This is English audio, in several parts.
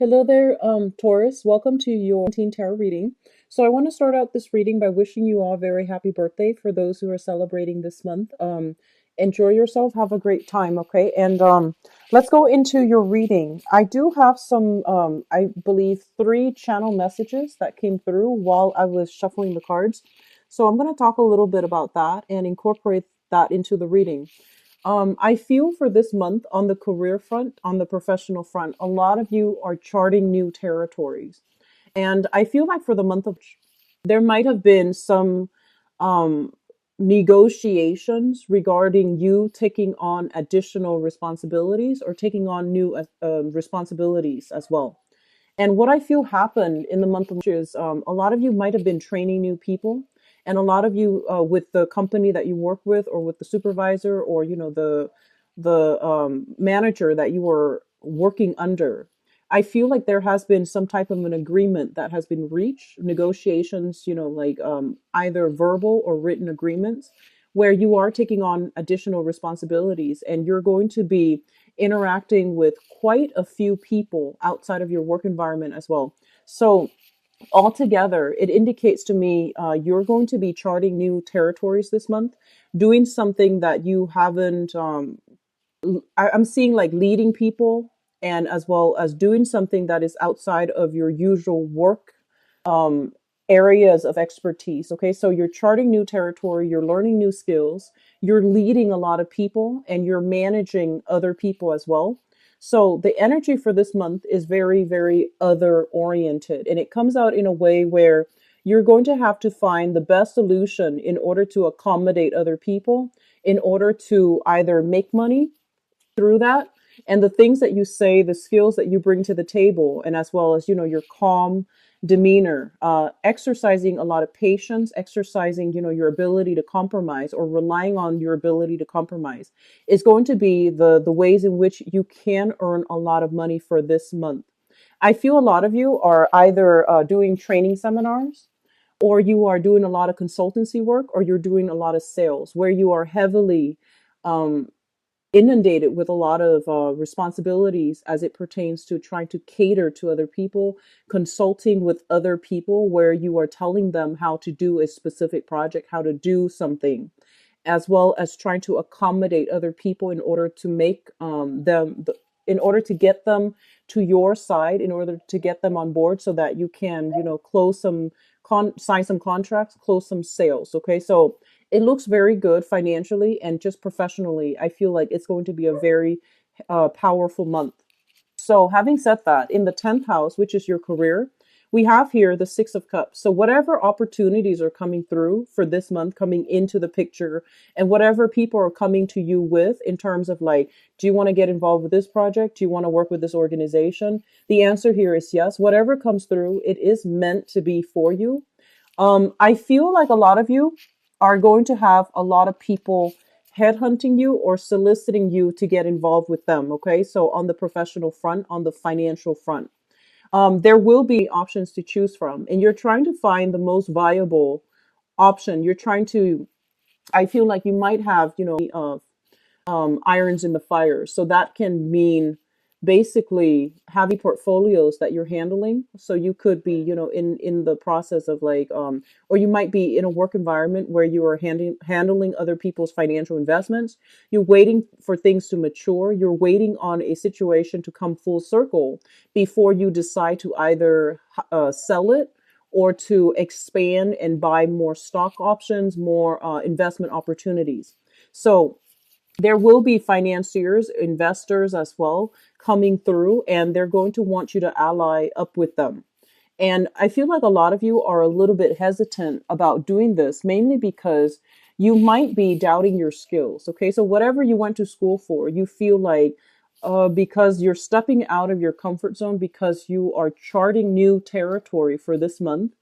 Hello there, Taurus. Welcome to your Teen Tarot reading. So I want to start out this reading by wishing you all a very happy birthday for those who are celebrating this month. Enjoy yourself, have a great time, okay? And let's go into your reading. I do have some, I believe, three channel messages that came through while I was shuffling the cards. So I'm going to talk a little bit about that and incorporate that into the reading. I feel for this month on the career front, on the professional front, a lot of you are charting new territories. And I feel like for the month of, there might have been some um, negotiations regarding you taking on additional responsibilities or taking on new responsibilities as well. And what I feel happened in the month of March is a lot of you might have been training new people, and a lot of you with the company that you work with, or with the supervisor, or the manager that you were working under. I feel like there has been some type of an agreement that has been reached, negotiations, like either verbal or written agreements, where you are taking on additional responsibilities, and you're going to be interacting with quite a few people outside of your work environment as well. So altogether, it indicates to me you're going to be charting new territories this month, doing something that you haven't. I'm seeing like leading people, and as well as doing something that is outside of your usual work um, areas of expertise. Okay, so you're charting new territory, you're learning new skills, you're leading a lot of people, and you're managing other people as well. So the energy for this month is very, very other oriented, and it comes out in a way where you're going to have to find the best solution in order to accommodate other people, in order to either make money through that, and the things that you say, the skills that you bring to the table, and as well as your calm demeanor, exercising a lot of patience, exercising your ability to compromise, or relying on your ability to compromise, is going to be the ways in which you can earn a lot of money for this month. I feel a lot of you are either doing training seminars, or you are doing a lot of consultancy work, or you're doing a lot of sales where you are heavily um, inundated with a lot of responsibilities as it pertains to trying to cater to other people, consulting with other people, where you are telling them how to do a specific project, how to do something, as well as trying to accommodate other people in order to make in order to get them to your side, in order to get them on board, so that you can close some sign some contracts, close some sales. Okay, so it looks very good financially, and just professionally, I feel like it's going to be a very powerful month. So, having said that, in the 10th house, which is your career, we have here the Six of Cups. So, whatever opportunities are coming through for this month, coming into the picture, and whatever people are coming to you with in terms of like, do you want to get involved with this project? Do you want to work with this organization? The answer here is yes. Whatever comes through, it is meant to be for you. I feel like a lot of you are going to have a lot of people headhunting you or soliciting you to get involved with them. Okay, so on the professional front, on the financial front, there will be options to choose from, and you're trying to find the most viable option. You're trying to, I feel like you might have, irons in the fire. So that can mean basically having portfolios that you're handling. So you could be, in the process of like, or you might be in a work environment where you are handling other people's financial investments. You're waiting for things to mature. You're waiting on a situation to come full circle before you decide to either sell it, or to expand and buy more stock options, more investment opportunities. So there will be financiers, investors as well coming through, and they're going to want you to ally up with them. And I feel like a lot of you are a little bit hesitant about doing this, mainly because you might be doubting your skills. Okay, so whatever you went to school for, you feel like because you're stepping out of your comfort zone, because you are charting new territory for this month,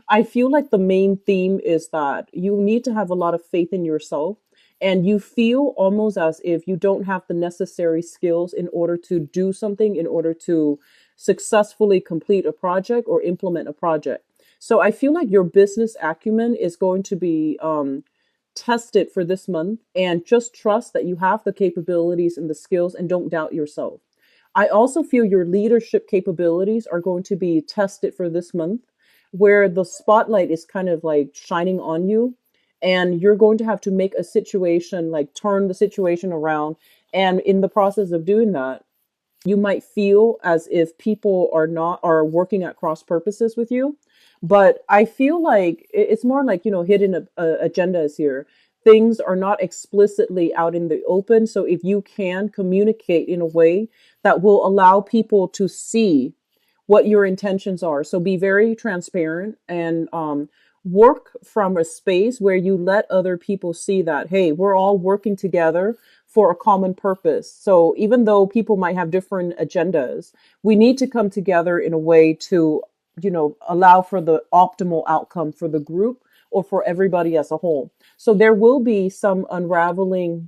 I feel like the main theme is that you need to have a lot of faith in yourself, and you feel almost as if you don't have the necessary skills in order to do something, in order to successfully complete a project or implement a project. So I feel like your business acumen is going to be tested for this month, and just trust that you have the capabilities and the skills, and don't doubt yourself. I also feel your leadership capabilities are going to be tested for this month, where the spotlight is kind of like shining on you, and you're going to have to make a situation, like turn the situation around. And in the process of doing that, you might feel as if people are working at cross purposes with you, but I feel like it's more like, hidden agendas here. Things are not explicitly out in the open, so if you can communicate in a way that will allow people to see what your intentions are, so be very transparent, and work from a space where you let other people see that, hey, we're all working together for a common purpose. So even though people might have different agendas, we need to come together in a way to, allow for the optimal outcome for the group or for everybody as a whole. So there will be some unraveling,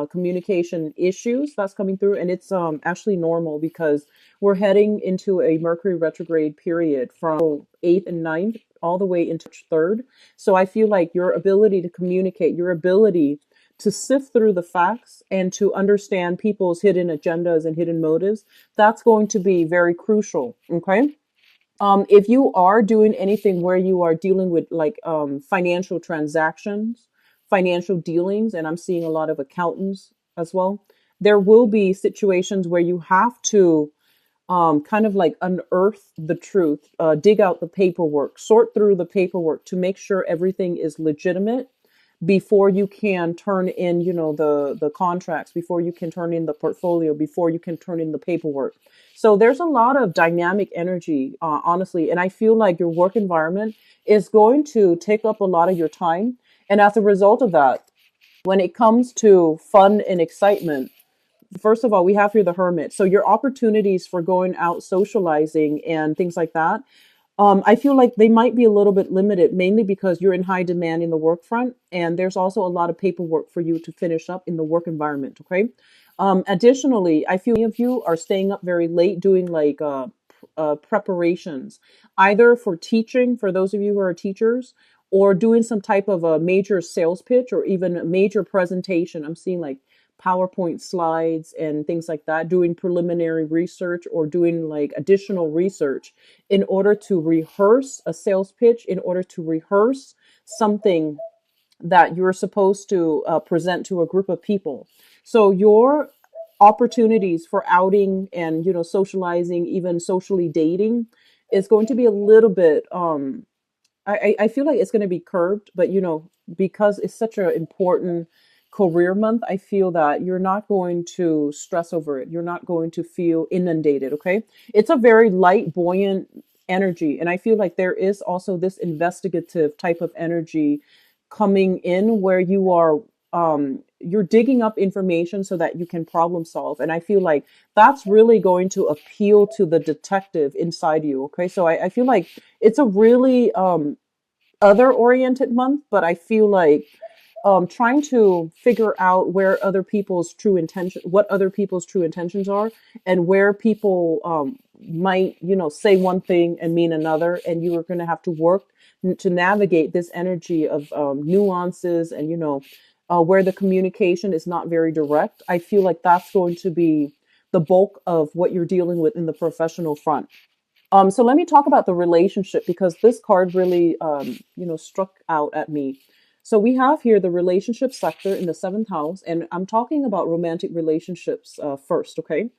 communication issues that's coming through, and it's actually normal because we're heading into a Mercury retrograde period from 8th and 9th all the way into 3rd. So I feel like your ability to communicate, your ability to sift through the facts and to understand people's hidden agendas and hidden motives, that's going to be very crucial. Okay. If you are doing anything where you are dealing with like financial transactions, financial dealings, and I'm seeing a lot of accountants as well, there will be situations where you have to kind of like unearth the truth, dig out the paperwork, sort through the paperwork to make sure everything is legitimate before you can turn in, the contracts, before you can turn in the portfolio, before you can turn in the paperwork. So there's a lot of dynamic energy, honestly, and I feel like your work environment is going to take up a lot of your time. And as a result of that, when it comes to fun and excitement, first of all, we have here the Hermit. So your opportunities for going out socializing and things like that, I feel like they might be a little bit limited, mainly because you're in high demand in the work front, and there's also a lot of paperwork for you to finish up in the work environment. Okay. Additionally, I feel many of you are staying up very late doing like preparations, either for teaching, for those of you who are teachers, or doing some type of a major sales pitch or even a major presentation. I'm seeing like PowerPoint slides and things like that, doing preliminary research or doing like additional research in order to rehearse a sales pitch, in order to rehearse something that you're supposed to present to a group of people. So your opportunities for outing and, socializing, even socially dating, is going to be a little bit I feel like it's going to be curbed, but because it's such an important career month, I feel that you're not going to stress over it. You're not going to feel inundated. Okay. It's a very light, buoyant energy. And I feel like there is also this investigative type of energy coming in where you're digging up information so that you can problem solve. And I feel like that's really going to appeal to the detective inside you. Okay. So I feel like it's a really other oriented month, but I feel like trying to figure out where other people's true intention, what other people's true intentions are, and where people might, say one thing and mean another, and you are going to have to work to navigate this energy of nuances and where the communication is not very direct. I feel like that's going to be the bulk of what you're dealing with in the professional front. So let me talk about the relationship because this card really, struck out at me. So we have here the relationship sector in the seventh house, and I'm talking about romantic relationships first, okay?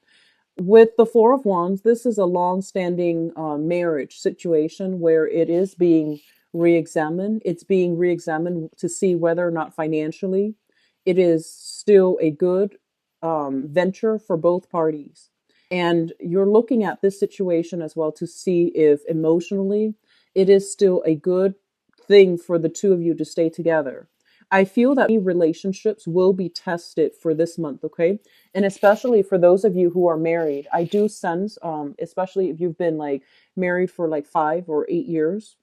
With the Four of Wands, this is a long-standing marriage situation where it is being re-examined. It's being re-examined to see whether or not financially it is still a good venture for both parties. And you're looking at this situation as well to see if emotionally it is still a good thing for the two of you to stay together. I feel that relationships will be tested for this month, okay? And especially for those of you who are married, I do sense, especially if you've been like married for like 5 or 8 years,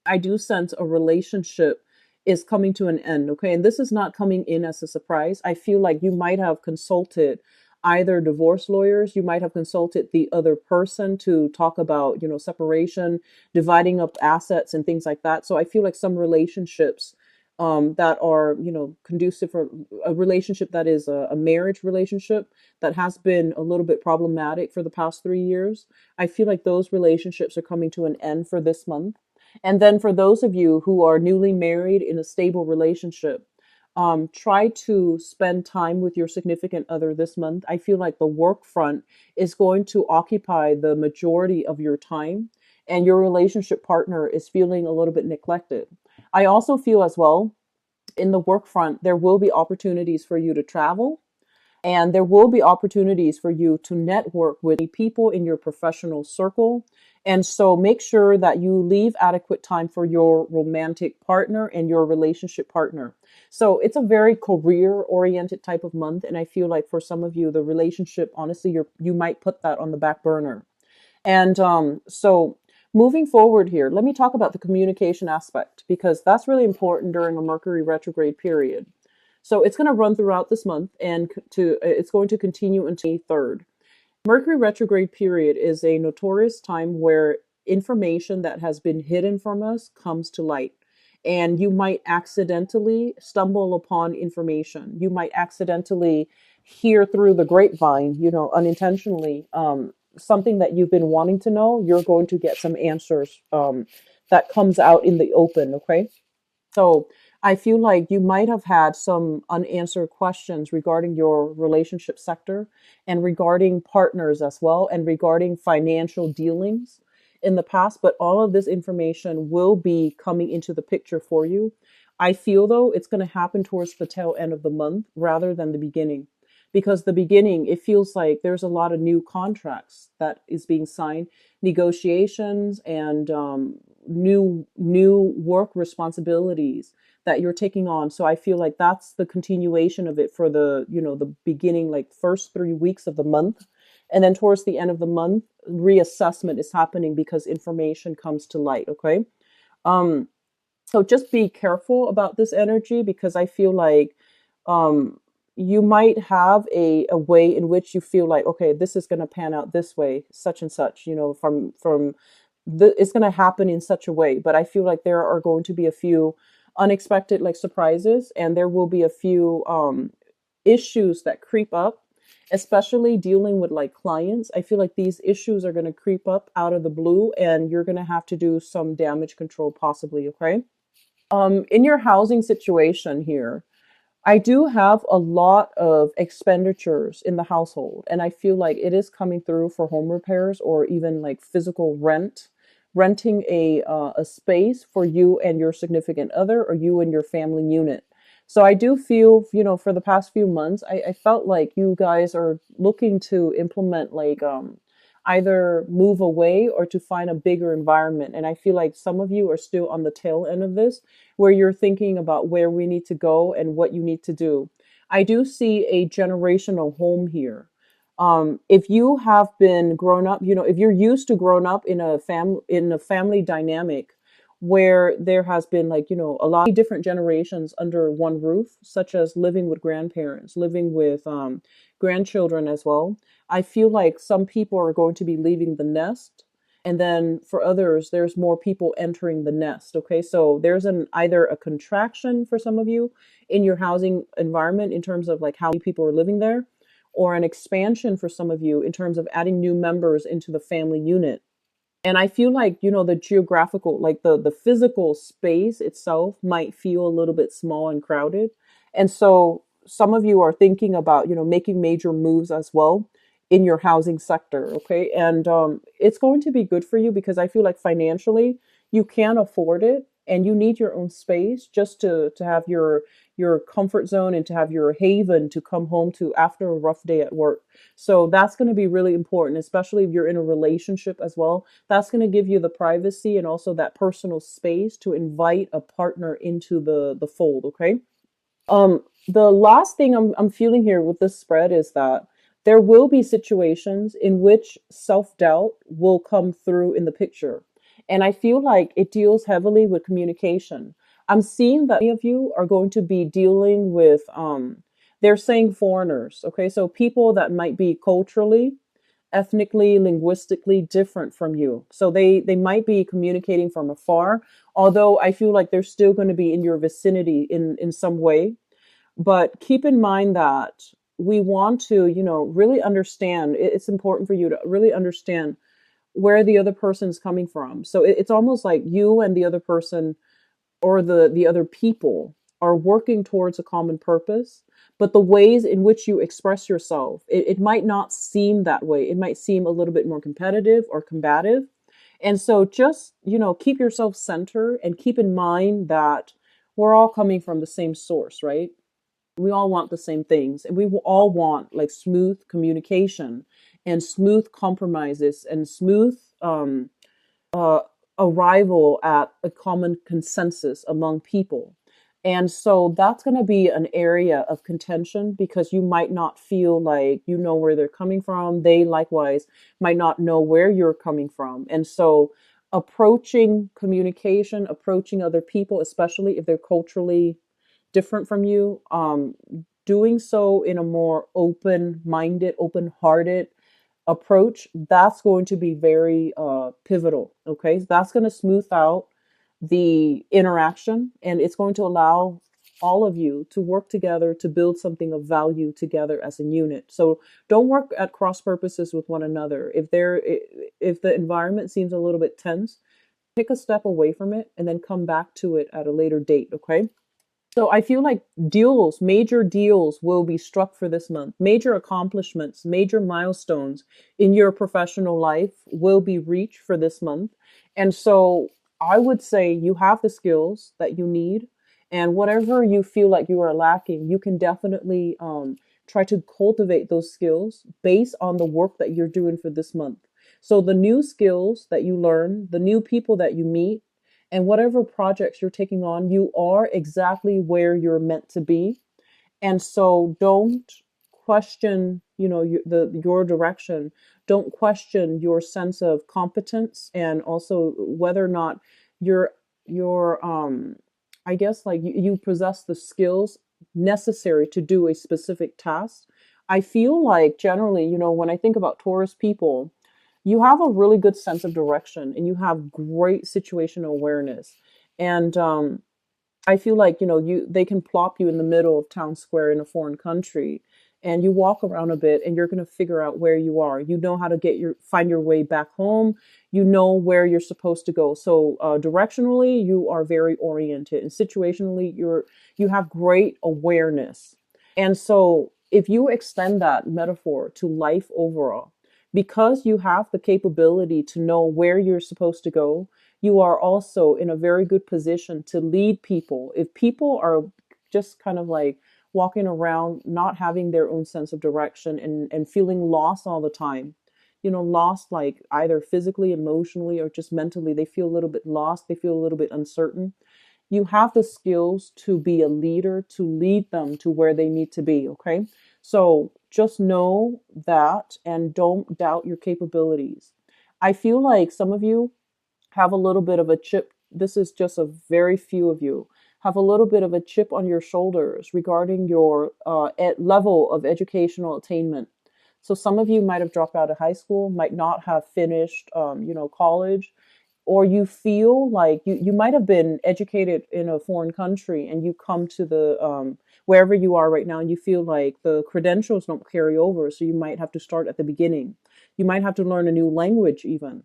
I do sense a relationship is coming to an end, okay? And this is not coming in as a surprise. I feel like you might have consulted either divorce lawyers, you might have consulted the other person to talk about, separation, dividing up assets and things like that. So I feel like some relationships that are, conducive for a relationship that is a marriage relationship that has been a little bit problematic for the past 3 years. I feel like those relationships are coming to an end for this month. And then for those of you who are newly married in a stable relationship, try to spend time with your significant other this month. I feel like the work front is going to occupy the majority of your time, and your relationship partner is feeling a little bit neglected. I also feel as well in the work front, there will be opportunities for you to travel, and there will be opportunities for you to network with people in your professional circle. And so make sure that you leave adequate time for your romantic partner and your relationship partner. So it's a very career oriented type of month. And I feel like for some of you, the relationship, honestly, you might put that on the back burner. And so moving forward here, let me talk about the communication aspect because that's really important during a Mercury retrograde period. So it's going to run throughout this month and it's going to continue until the 3rd. Mercury retrograde period is a notorious time where information that has been hidden from us comes to light. And you might accidentally stumble upon information. You might accidentally hear through the grapevine, unintentionally, something that you've been wanting to know. You're going to get some answers that comes out in the open, okay? So I feel like you might have had some unanswered questions regarding your relationship sector and regarding partners as well and regarding financial dealings in the past, but all of this information will be coming into the picture for you. I feel though it's going to happen towards the tail end of the month rather than the beginning. Because the beginning, it feels like there's a lot of new contracts that is being signed, negotiations, and new work responsibilities that you're taking on. So I feel like that's the continuation of it for the beginning, like first 3 weeks of the month. And then towards the end of the month, reassessment is happening because information comes to light. Okay. Um, so just be careful about this energy because I feel like um, you might have a way in which you feel like, okay, this is going to pan out this way, such and such, it's going to happen in such a way. But I feel like there are going to be a few unexpected like surprises, and there will be a few issues that creep up, especially dealing with like clients. I feel like these issues are going to creep up out of the blue, and you're going to have to do some damage control possibly. Okay. In your housing situation here, I do have a lot of expenditures in the household, and I feel like it is coming through for home repairs or even like physical renting a space for you and your significant other or you and your family unit. So I do feel, for the past few months, I felt like you guys are looking to implement like either move away or to find a bigger environment. And I feel like some of you are still on the tail end of this, where you're thinking about where we need to go and what you need to do. I do see a generational home here. If you have been grown up, if you're used to growing up in a family dynamic where there has been like, a lot of different generations under one roof, such as living with grandparents, living with grandchildren as well. I feel like some people are going to be leaving the nest. And then for others, there's more people entering the nest. Okay. So there's either a contraction for some of you in your housing environment in terms of like how many people are living there, or an expansion for some of you in terms of adding new members into the family unit. And I feel like, the geographical, like the physical space itself might feel a little bit small and crowded. And so some of you are thinking about, making major moves as well in your housing sector. Okay. And it's going to be good for you because I feel like financially you can afford it and you need your own space just to have your comfort zone and to have your haven to come home to after a rough day at work. So that's going to be really important, especially if you're in a relationship as well. That's going to give you the privacy and also that personal space to invite a partner into the fold. Okay. The last thing I'm feeling here with this spread is that there will be situations in which self-doubt will come through in the picture. And I feel like it deals heavily with communication. I'm seeing that many of you are going to be dealing with they're saying foreigners, okay? So people that might be culturally ethnically, linguistically different from you. So they might be communicating from afar, although I feel like they're still going to be in your vicinity in some way. But keep in mind that we want to, really understand. It's important for you to really understand where the other person's coming from. So it's almost like you and the other person, or the other people, are working towards a common purpose, but the ways in which you express yourself, it might not seem that way. It might seem a little bit more competitive or combative. And so just, keep yourself centered and keep in mind that we're all coming from the same source, right? We all want the same things, and we will all want like smooth communication and smooth compromises and smooth uh, arrival at a common consensus among people. And so that's going to be an area of contention, because you might not feel like you know where they're coming from. They likewise might not know where you're coming from. And so approaching communication, approaching other people, especially if they're culturally different from you, doing so in a more open minded, open hearted approach, that's going to be very pivotal. Okay, that's going to smooth out the interaction, and it's going to allow all of you to work together to build something of value together as a unit. So don't work at cross purposes with one another. If the environment seems a little bit tense, take a step away from it and then come back to it at a later date. Okay. So I feel like major deals will be struck for this month. Major accomplishments, major milestones in your professional life will be reached for this month. And so I would say you have the skills that you need, and whatever you feel like you are lacking, you can definitely try to cultivate those skills based on the work that you're doing for this month. So the new skills that you learn, the new people that you meet, and whatever projects you're taking on, you are exactly where you're meant to be. And so don't question, your direction. Don't question your sense of competence, and also whether or not you're I guess like you possess the skills necessary to do a specific task. I feel like generally, when I think about Taurus people, you have a really good sense of direction and you have great situational awareness. And I feel like, they can plop you in the middle of town square in a foreign country, and you walk around a bit and you're going to figure out where you are. You know how to find your way back home. You know where you're supposed to go. So directionally, you are very oriented, and situationally, you have great awareness. And so if you extend that metaphor to life overall, because you have the capability to know where you're supposed to go, you are also in a very good position to lead people. If people are just kind of like walking around not having their own sense of direction, and feeling lost all the time, lost like either physically, emotionally, or just mentally, they feel a little bit lost, they feel a little bit uncertain. You have the skills to be a leader, to lead them to where they need to be. Okay. So just know that, and don't doubt your capabilities. I feel like some of you have a little bit of a chip. This is just a very few of you have a little bit of a chip on your shoulders regarding your level of educational attainment. So some of you might have dropped out of high school, might not have finished, college, or you feel like you might have been educated in a foreign country, and you come to the wherever you are right now, and you feel like the credentials don't carry over, so you might have to start at the beginning. You might have to learn a new language even.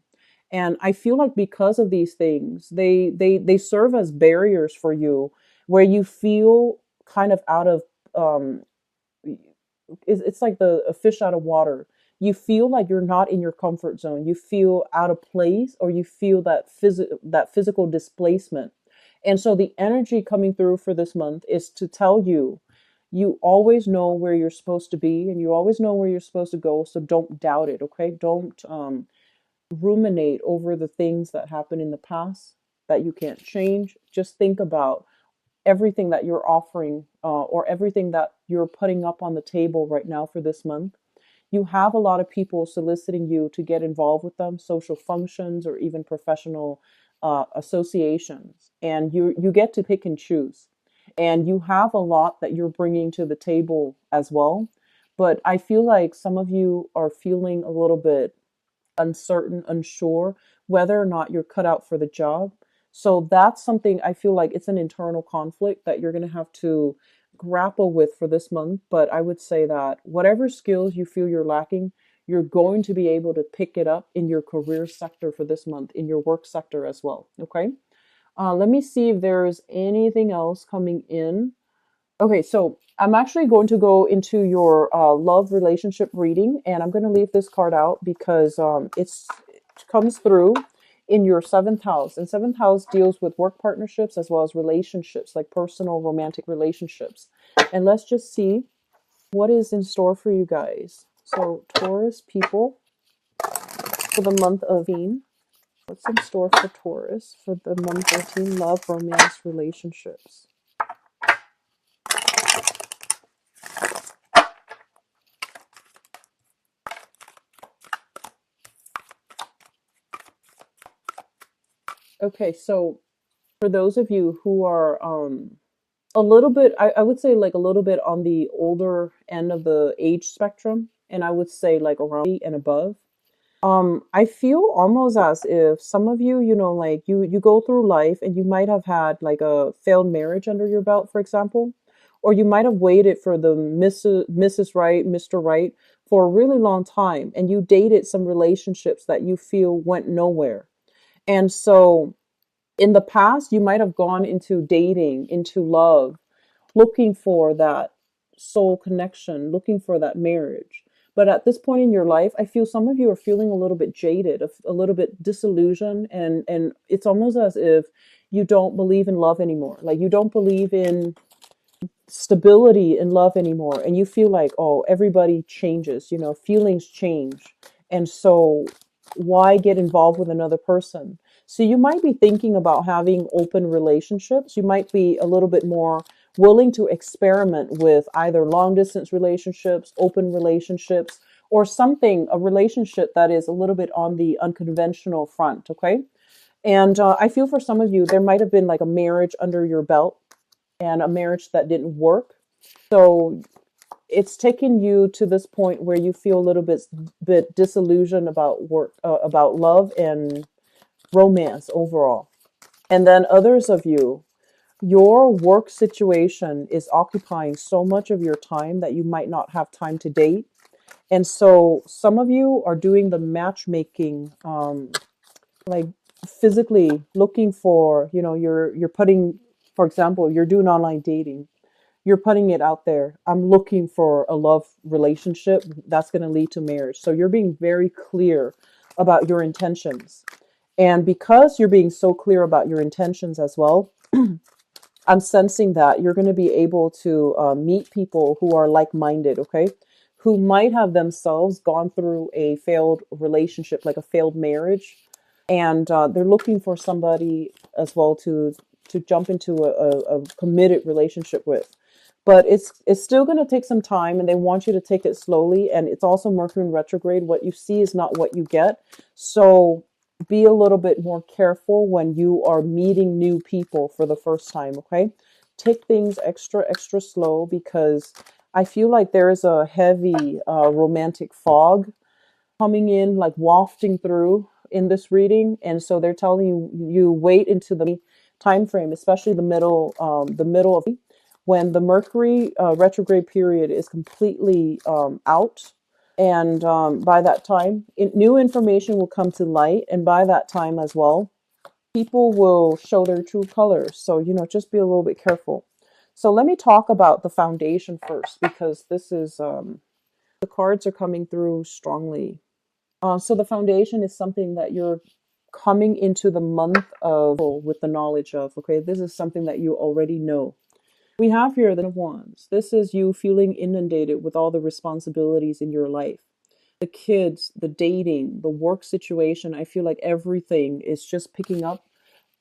And I feel like because of these things, they serve as barriers for you, where you feel kind of out of um, it's like the a fish out of water. You feel like you're not in your comfort zone. You feel out of place, or you feel that physical displacement. And so the energy coming through for this month is to tell you, you always know where you're supposed to be, and you always know where you're supposed to go. So don't doubt it. Okay, don't ruminate over the things that happened in the past that you can't change. Just think about everything that you're offering, or everything that you're putting up on the table right now for this month. You have a lot of people soliciting you to get involved with them, social functions, or even professional associations, and you get to pick and choose. And you have a lot that you're bringing to the table as well. but I feel like some of you are feeling a little bit uncertain, unsure whether or not you're cut out for the job. So that's something I feel like it's an internal conflict that you're going to have to grapple with for this month. But I would say that whatever skills you feel you're lacking, you're going to be able to pick it up in your career sector for this month, in your work sector as well. Okay. Let me see if there's anything else coming in. Okay, so I'm actually going to go into your love relationship reading, and I'm going to leave this card out because it comes through in your seventh house. And seventh house deals with work partnerships as well as relationships, like personal romantic relationships. And let's just see what is in store for you guys. So, Taurus people, for the month of 14. What's in store for Taurus for the month 14? Love, romance, relationships. Okay, so for those of you who are a little bit, I would say like a little bit on the older end of the age spectrum, and I would say like around 80 and above. I feel almost as if some of you, like you go through life and you might have had like a failed marriage under your belt, for example, or you might have waited for the Mrs. Right, Mr. Right for a really long time, and you dated some relationships that you feel went nowhere. And so in the past, you might have gone into dating, into love, looking for that soul connection, looking for that marriage. But at this point in your life, I feel some of you are feeling a little bit jaded, a little bit disillusioned, and it's almost as if you don't believe in love anymore. Like you don't believe in stability in love anymore, and you feel like, oh, everybody changes, feelings change, and so why get involved with another person? So you might be thinking about having open relationships. You might be a little bit more willing to experiment with either long distance relationships, open relationships, or something, a relationship that is a little bit on the unconventional front. Okay. And I feel for some of you, there might have been like a marriage under your belt and a marriage that didn't work. So it's taken you to this point where you feel a little bit disillusioned about work, about love and romance overall. And then others of you, your work situation is occupying so much of your time that you might not have time to date. And so some of you are doing the matchmaking, like physically looking for, you're putting, for example, you're doing online dating, you're putting it out there. I'm looking for a love relationship that's going to lead to marriage. So you're being very clear about your intentions. And because you're being so clear about your intentions as well, I'm sensing that you're going to be able to meet people who are like minded, okay? Who might have themselves gone through a failed relationship, like a failed marriage, and they're looking for somebody as well to jump into a committed relationship with. But it's still going to take some time, and they want you to take it slowly. And it's also Mercury in retrograde. What you see is not what you get. So be a little bit more careful when you are meeting new people for the first time. Okay, take things extra slow, because I feel like there is a heavy romantic fog coming in, like wafting through in this reading. And so they're telling you wait into the time frame, especially the middle of when the Mercury retrograde period is completely out. And by that time, new information will come to light. And by that time as well, people will show their true colors. So, just be a little bit careful. So let me talk about the foundation first, because this is, the cards are coming through strongly. So the foundation is something that you're coming into the month of with the knowledge of. Okay, this is something that you already know. We have here the Ten of Wands. This is you feeling inundated with all the responsibilities in your life. The kids, the dating, the work situation. I feel like everything is just picking up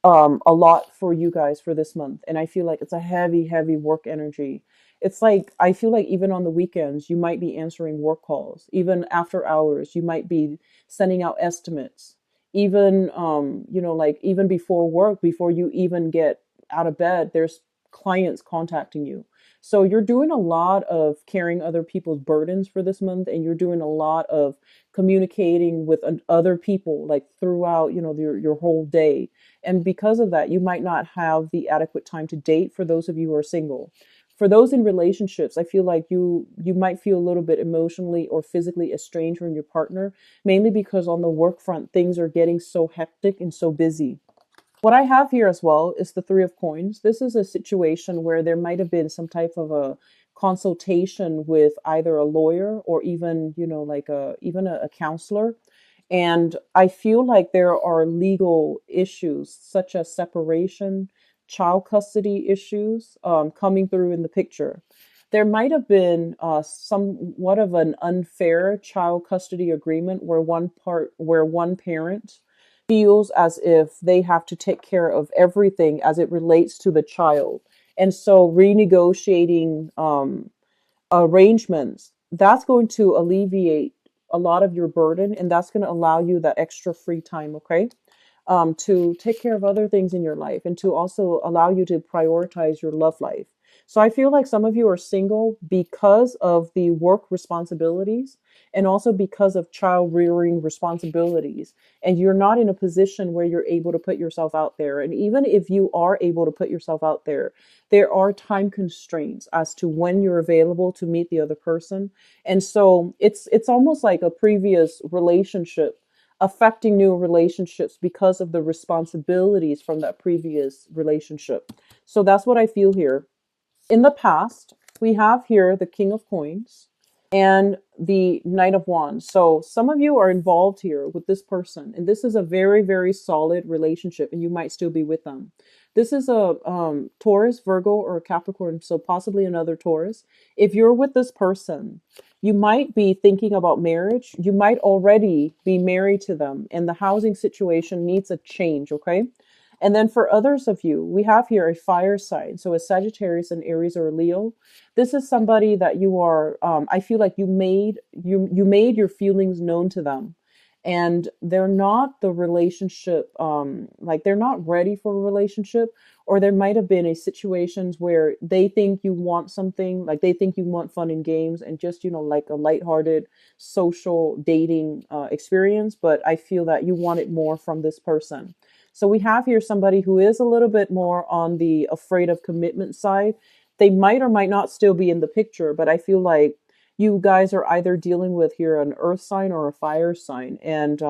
a lot for you guys for this month. And I feel like it's a heavy work energy. It's like, I feel like even on the weekends, you might be answering work calls. Even after hours, you might be sending out estimates. Even, like even before work, before you even get out of bed, there's clients contacting you. So you're doing a lot of carrying other people's burdens for this month, and you're doing a lot of communicating with other people like throughout, your whole day. And because of that, you might not have the adequate time to date for those of you who are single. For those in relationships, I feel like you might feel a little bit emotionally or physically estranged from your partner, mainly because on the work front things are getting so hectic and so busy. What I have here as well is the Three of Coins. This is a situation where there might have been some type of a consultation with either a lawyer or even, like a counselor. And I feel like there are legal issues such as separation, child custody issues coming through in the picture. There might have been somewhat of an unfair child custody agreement where one parent feels as if they have to take care of everything as it relates to the child. And so renegotiating arrangements, that's going to alleviate a lot of your burden, and that's going to allow you that extra free time, okay? To take care of other things in your life and to also allow you to prioritize your love life. So I feel like some of you are single because of the work responsibilities and also because of child rearing responsibilities. And you're not in a position where you're able to put yourself out there. And even if you are able to put yourself out there, there are time constraints as to when you're available to meet the other person. And so it's almost like a previous relationship affecting new relationships because of the responsibilities from that previous relationship. So that's what I feel here. In the past, we have here the King of Coins and the Knight of Wands. So some of you are involved here with this person, and this is a very, very solid relationship, and you might still be with them. This is a Taurus, Virgo, or Capricorn, so possibly another Taurus. If you're with this person, you might be thinking about marriage. You might already be married to them, and the housing situation needs a change, okay? And then for others of you, we have here a fire sign. So a Sagittarius, an Aries, or a Leo. This is somebody that you are, I feel like you made your feelings known to them. And they're not the relationship, like they're not ready for a relationship, or there might have been a situations where they think you want something, like they think you want fun and games and just, like a lighthearted social dating experience. But I feel that you want it more from this person. So we have here somebody who is a little bit more on the afraid of commitment side. They might or might not still be in the picture, but I feel like you guys are either dealing with here an earth sign or a fire sign. And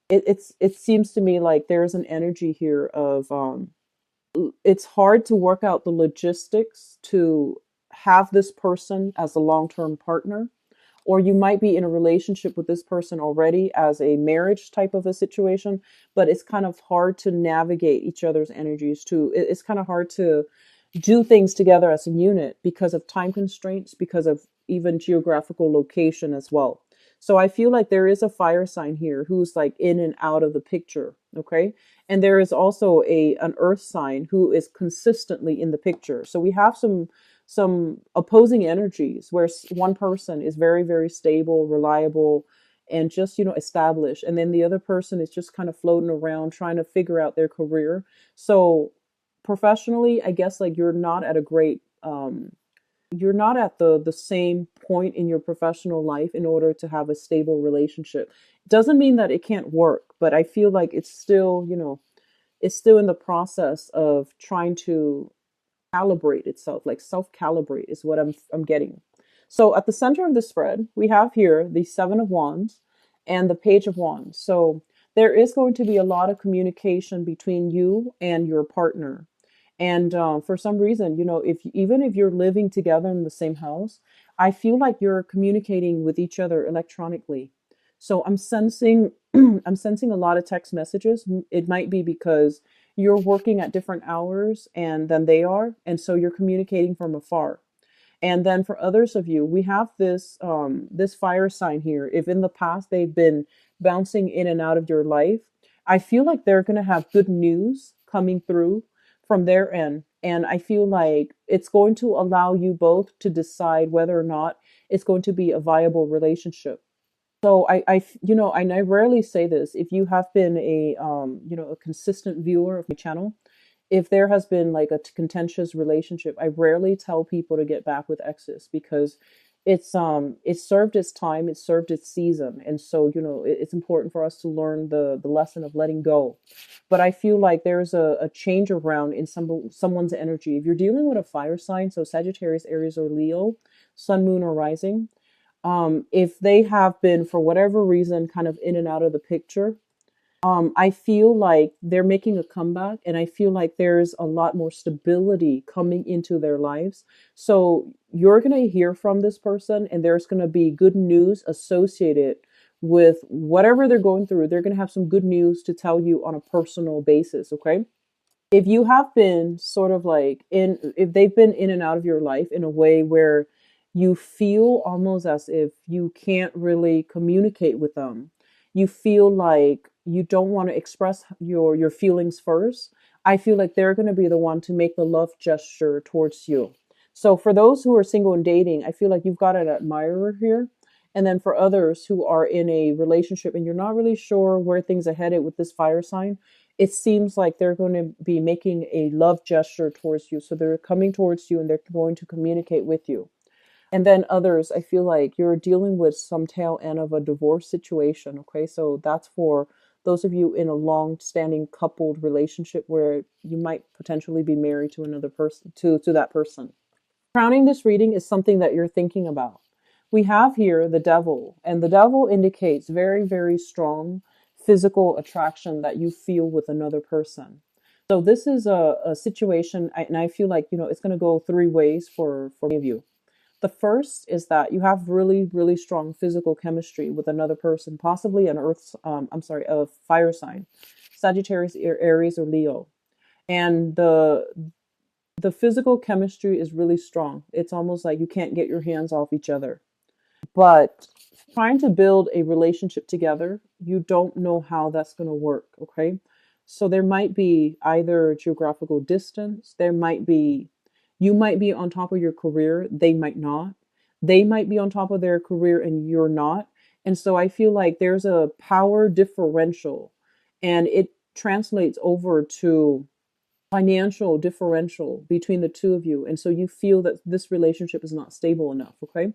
it seems to me like there's an energy here of it's hard to work out the logistics to have this person as a long-term partner, or you might be in a relationship with this person already as a marriage type of a situation, but it's kind of hard to navigate each other's energies too. It's kind of hard to do things together as a unit because of time constraints, because of even geographical location as well. So I feel like there is a fire sign here who's like in and out of the picture, okay? And there is also an earth sign who is consistently in the picture. So we have some opposing energies where one person is very, very stable, reliable, and just, established, and then the other person is just kind of floating around trying to figure out their career. So professionally, I guess like you're not at the same point in your professional life in order to have a stable relationship. Doesn't mean that it can't work, but I feel like it's still, it's still in the process of trying to calibrate itself, like self-calibrate is what I'm getting. So at the center of the spread, we have here the Seven of Wands and the Page of Wands. So there is going to be a lot of communication between you and your partner. And for some reason, if even if you're living together in the same house, I feel like you're communicating with each other electronically. So I'm sensing I'm sensing a lot of text messages. It might be because you're working at different hours and than they are, and so you're communicating from afar. And then for others of you, we have this fire sign here. If in the past they've been bouncing in and out of your life, I feel like they're going to have good news coming through from their end. And I feel like it's going to allow you both to decide whether or not it's going to be a viable relationship. So and I rarely say this. If you have been a consistent viewer of my channel, if there has been like a contentious relationship, I rarely tell people to get back with exes because it's served its time, it's served its season, and so it's important for us to learn the lesson of letting go. But I feel like there's a change around in someone's energy. If you're dealing with a fire sign, so Sagittarius, Aries, or Leo, Sun, Moon, or Rising, if they have been for whatever reason kind of in and out of the picture, I feel like they're making a comeback, and I feel like there's a lot more stability coming into their lives. So you're going to hear from this person, and there's going to be good news associated with whatever they're going through. They're going to have some good news to tell you on a personal basis, okay? If you have been sort of like if they've been in and out of your life in a way where you feel almost as if you can't really communicate with them, you feel like you don't want to express your feelings first, I feel like they're going to be the one to make the love gesture towards you. So for those who are single and dating, I feel like you've got an admirer here. And then for others who are in a relationship and you're not really sure where things are headed with this fire sign, it seems like they're going to be making a love gesture towards you. So they're coming towards you and they're going to communicate with you. And then others, I feel like you're dealing with some tail end of a divorce situation. Okay. So that's for those of you in a long standing coupled relationship where you might potentially be married to another person, to that person. Crowning this reading is something that you're thinking about. We have here the devil, and the devil indicates very, very strong physical attraction that you feel with another person. So this is a situation, and I feel like, it's going to go three ways for many of you. The first is that you have really, really strong physical chemistry with another person, possibly an a fire sign, Sagittarius, Aries, or Leo. And the physical chemistry is really strong. It's almost like you can't get your hands off each other. But trying to build a relationship together, you don't know how that's going to work, okay? So there might be either geographical distance, you might be on top of your career, they might not. They might be on top of their career and you're not. And so I feel like there's a power differential, and it translates over to financial differential between the two of you. And so you feel that this relationship is not stable enough, okay?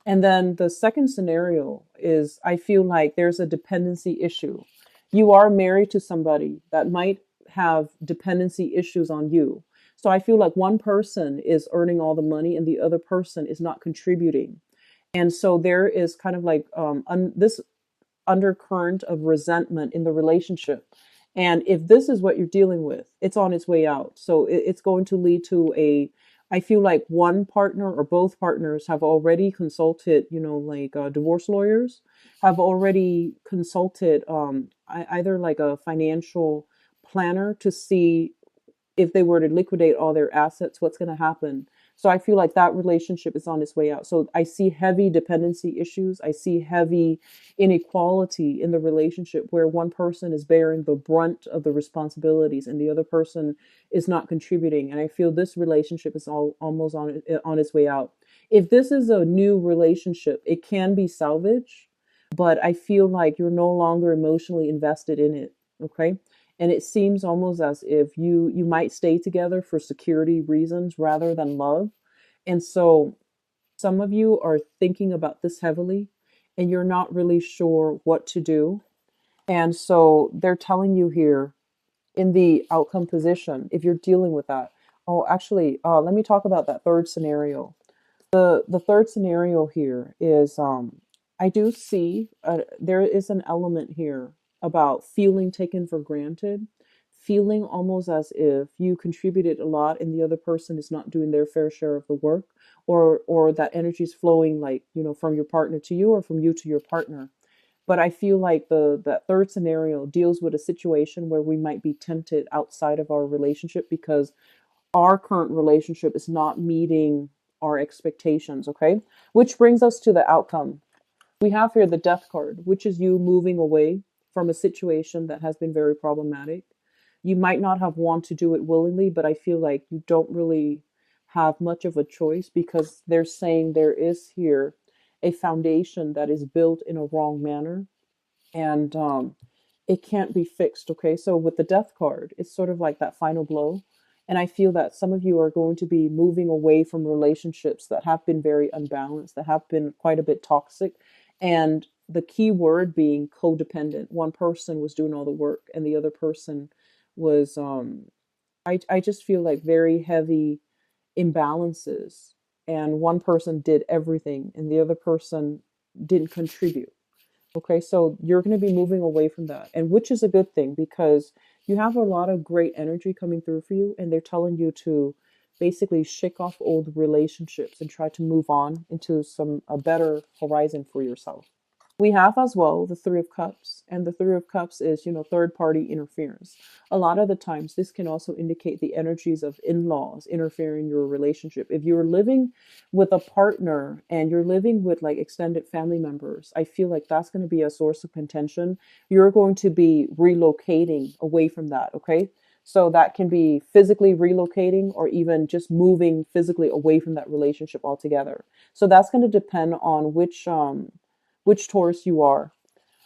And then the second scenario is I feel like there's a dependency issue. You are married to somebody that might have dependency issues on you. So I feel like one person is earning all the money and the other person is not contributing. And so there is kind of like this undercurrent of resentment in the relationship. And if this is what you're dealing with, it's on its way out. So it's going to lead to I feel like one partner or both partners have already consulted, like divorce lawyers, have already consulted either like a financial planner to see if they were to liquidate all their assets, what's going to happen. So I feel like that relationship is on its way out. So I see heavy dependency issues. I see heavy inequality in the relationship where one person is bearing the brunt of the responsibilities and the other person is not contributing. And I feel this relationship is almost on its way out. If this is a new relationship, it can be salvaged, but I feel like you're no longer emotionally invested in it. Okay. And it seems almost as if you might stay together for security reasons rather than love. And so some of you are thinking about this heavily and you're not really sure what to do. And so they're telling you here in the outcome position, if you're dealing with that. Oh, actually, let me talk about that third scenario. The third scenario here is I do see there is an element here about feeling taken for granted, feeling almost as if you contributed a lot and the other person is not doing their fair share of the work, or that energy is flowing like, from your partner to you or from you to your partner. But I feel like the that third scenario deals with a situation where we might be tempted outside of our relationship because our current relationship is not meeting our expectations, okay? Which brings us to the outcome. We have here the death card, which is you moving away from a situation that has been very problematic. You might not have wanted to do it willingly, but I feel like you don't really have much of a choice because they're saying there is here a foundation that is built in a wrong manner, and it can't be fixed, okay? So with the death card, it's sort of like that final blow. And I feel that some of you are going to be moving away from relationships that have been very unbalanced, that have been quite a bit toxic. And the key word being codependent. One person was doing all the work and the other person was, I just feel like very heavy imbalances. And one person did everything and the other person didn't contribute. Okay, so you're going to be moving away from that, and which is a good thing because you have a lot of great energy coming through for you, and they're telling you to basically shake off old relationships and try to move on into some a better horizon for yourself. We have as well the Three of Cups, and the Three of Cups is, third party interference. A lot of the times, this can also indicate the energies of in laws interfering in your relationship. If you're living with a partner and you're living with like extended family members, I feel like that's going to be a source of contention. You're going to be relocating away from that, okay? So that can be physically relocating or even just moving physically away from that relationship altogether. So that's going to depend on which Taurus you are.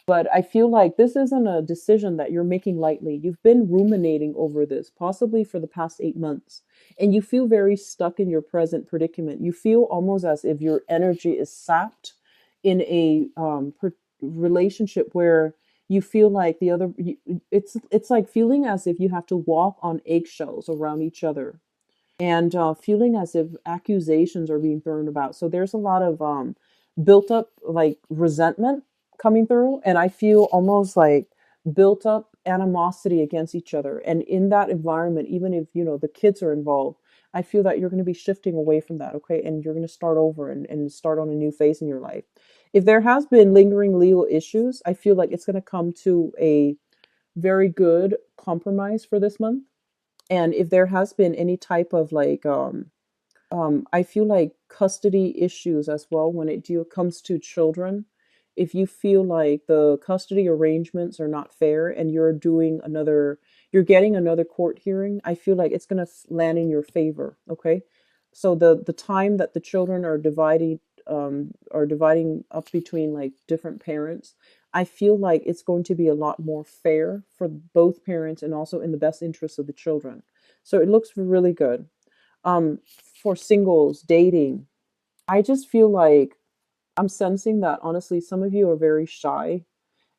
But I feel like this isn't a decision that you're making lightly. You've been ruminating over this, possibly for the past 8 months, and you feel very stuck in your present predicament. You feel almost as if your energy is sapped in a relationship where you feel like it's like feeling as if you have to walk on eggshells around each other and feeling as if accusations are being thrown about. So there's a lot of built up like resentment coming through, and I feel almost like built up animosity against each other. And in that environment, even if the kids are involved, I feel that you're going to be shifting away from that, okay? And you're going to start over and start on a new phase in your life. If there has been lingering legal issues, I feel like it's going to come to a very good compromise for this month. And if there has been any type of like I feel like custody issues as well when comes to children. If you feel like the custody arrangements are not fair and you're getting another court hearing, I feel like it's going to land in your favor. Okay, so the time that the children are dividing up between like different parents, I feel like it's going to be a lot more fair for both parents and also in the best interest of the children. So it looks really good. Um, for singles dating, I just feel like I'm sensing that honestly some of you are very shy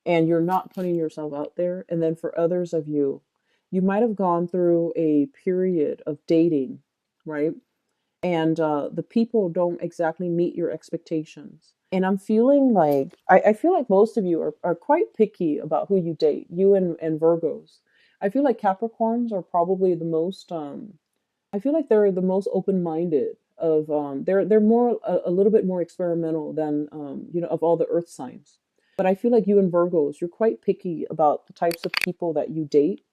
and you're not putting yourself out there, and then for others of you, you might have gone through a period of dating, right? And the people don't exactly meet your expectations, and I'm feeling like I feel like most of you are quite picky about who you date, you and Virgos. I feel like Capricorns are probably the most I feel like they're the most open-minded of they're more a little bit more experimental than of all the earth signs. But I feel like you and Virgos, you're quite picky about the types of people that you date,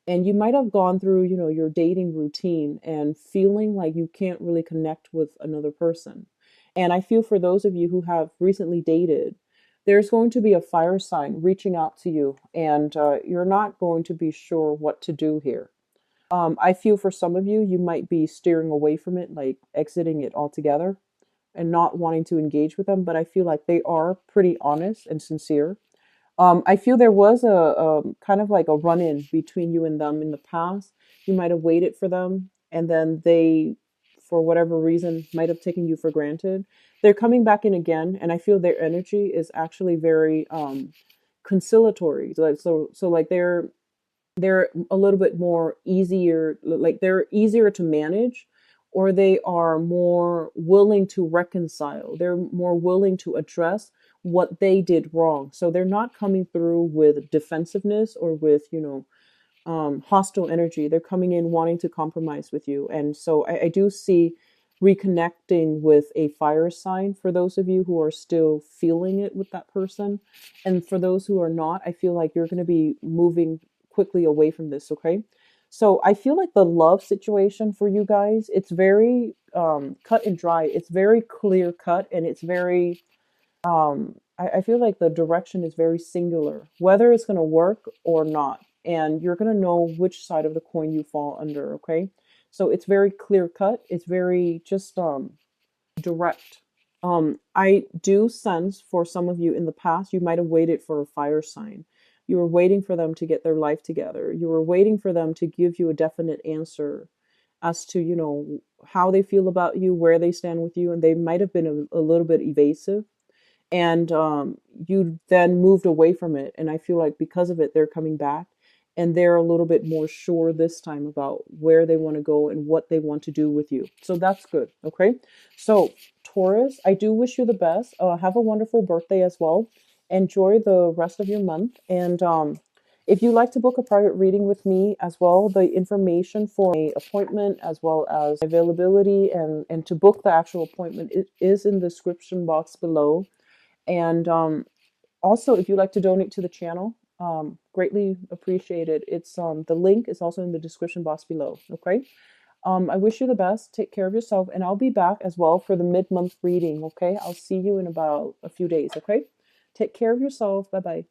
and you might have gone through, your dating routine and feeling like you can't really connect with another person. And I feel for those of you who have recently dated, there's going to be a fire sign reaching out to you, and you're not going to be sure what to do here. I feel for some of you, you might be steering away from it, like exiting it altogether and not wanting to engage with them. But I feel like they are pretty honest and sincere. I feel there was a kind of like a run in between you and them in the past. You might have waited for them, and then they, for whatever reason, might have taken you for granted. They're coming back in again, and I feel their energy is actually very conciliatory. Like they're a little bit more easier, like they're easier to manage, or they are more willing to reconcile, they're more willing to address what they did wrong, so they're not coming through with defensiveness or with hostile energy. They're coming in wanting to compromise with you. And so I do see reconnecting with a fire sign for those of you who are still feeling it with that person. And for those who are not, I feel like you're going to be moving quickly away from this, okay? So I feel like the love situation for you guys, it's very cut and dry. It's very clear cut, and it's very I feel like the direction is very singular, whether it's going to work or not. And you're going to know which side of the coin you fall under, okay? So it's very clear cut. It's very just direct. I do sense for some of you in the past, you might have waited for a fire sign. You were waiting for them to get their life together. You were waiting for them to give you a definite answer. as to, how they feel about you, where they stand with you, and they might have been a little bit evasive, and you then moved away from it. And I feel like because of it, they're coming back, and they're a little bit more sure this time about where they want to go and what they want to do with you. So that's good. Okay. So, Taurus, I do wish you the best. Have a wonderful birthday as well. Enjoy the rest of your month. And if you'd like to book a private reading with me as well, the information for a appointment as well as availability and to book the actual appointment, it is in the description box below. And also, if you'd like to donate to the channel, greatly appreciated. It's the link is also in the description box below. Okay. I wish you the best. Take care of yourself, and I'll be back as well for the mid-month reading. Okay. I'll see you in about a few days. Okay. Take care of yourself. Bye bye.